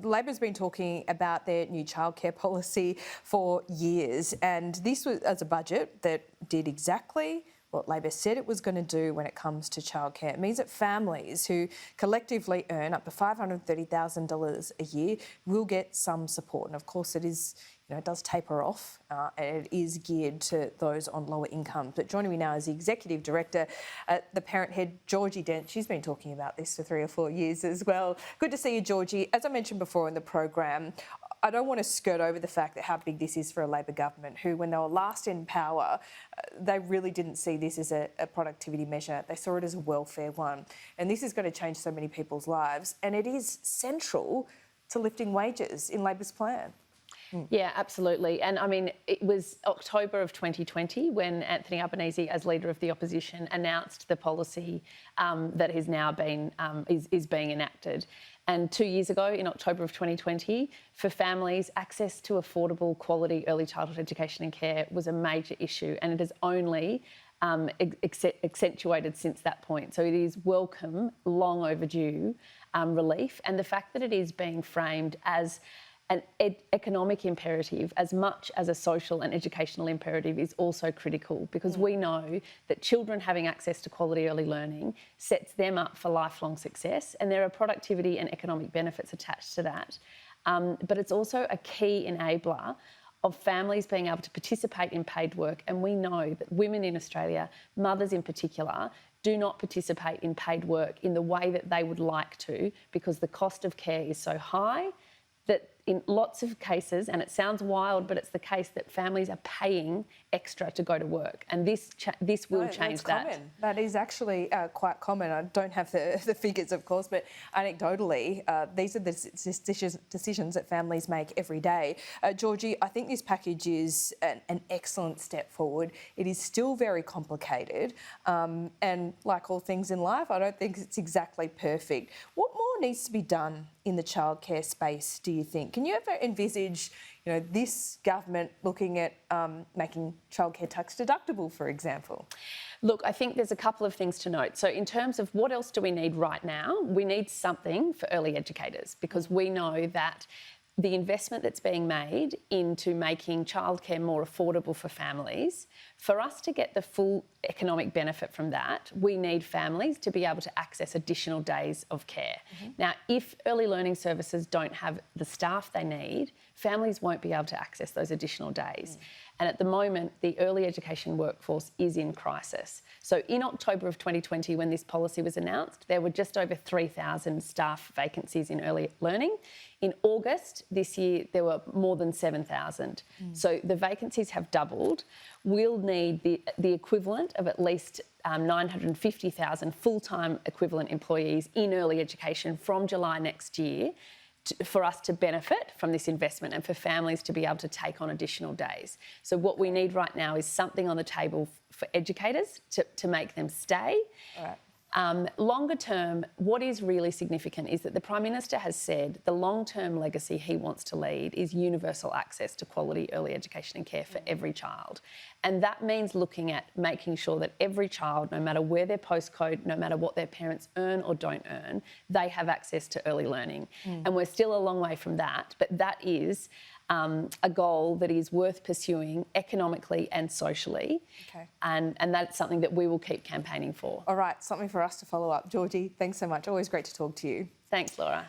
Labor's been talking about their new childcare policy for years, and this was as a budget that did exactly what Labor said it was going to do when it comes to childcare. It means that families who collectively earn up to $530,000 a year will get some support. And of course, it is, it does taper off, and it is geared to those on lower incomes. But joining me now is the Executive Director at the Parenthood, Georgie Dent. She's been talking about this for 3 or 4 years as well. Good to see you, Georgie. As I mentioned before in the program, I don't want to skirt over the fact that how big this is for a Labor government who, when they were last in power, they really didn't see this as a productivity measure. They saw it as a welfare one. And this is going to change so many people's lives. And it is central to lifting wages in Labor's plan. Yeah, absolutely. And I mean, it was October of 2020 when Anthony Albanese, as Leader of the Opposition, announced the policy that has now been is being enacted. And 2 years ago, in October of 2020, for families, access to affordable, quality early childhood education and care was a major issue, and it has only accentuated since that point. So it is welcome, long overdue relief. And the fact that it is being framed as an economic imperative as much as a social and educational imperative is also critical, because we know that children having access to quality early learning sets them up for lifelong success, and there are productivity and economic benefits attached to that. But it's also a key enabler of families being able to participate in paid work, and we know that women in Australia, mothers in particular, do not participate in paid work in the way that they would like to, because the cost of care is so high that in lots of cases, and it sounds wild, but it's the case that families are paying extra to go to work, and this will change that. Common. That is actually quite common. I don't have the figures, of course, but anecdotally, these are the decisions that families make every day. Georgie, I think this package is an excellent step forward. It is still very complicated, and like all things in life, I don't think it's exactly perfect. What more needs to be done in the childcare space, do you think? Can you ever envisage, this government looking at making childcare tax deductible, for example? Look, I think there's a couple of things to note. So in terms of what else do we need right now, we need something for early educators, because we know that the investment that's being made into making childcare more affordable for families, for us to get the full economic benefit from that, we need families to be able to access additional days of care. Now, if early learning services don't have the staff they need, families won't be able to access those additional days. And at the moment, the early education workforce is in crisis. So in October of 2020, when this policy was announced, there were just over 3,000 staff vacancies in early learning. In August this year, there were more than 7,000. So the vacancies have doubled. We'll need the equivalent of at least 950,000 full-time equivalent employees in early education from July next year for us to benefit from this investment and for families to be able to take on additional days. So what we need right now is something on the table for educators to make them stay. All right. Longer term, what is really significant is that the Prime Minister has said the long-term legacy he wants to lead is universal access to quality early education and care for every child. And that means looking at making sure that every child, no matter where their postcode, no matter what their parents earn or don't earn, they have access to early learning. And we're still a long way from that, but that is a goal that is worth pursuing economically and socially. Okay. And that's something that we will keep campaigning for. All right, something for us to follow up. Georgie, thanks so much. Always great to talk to you. Thanks, Laura.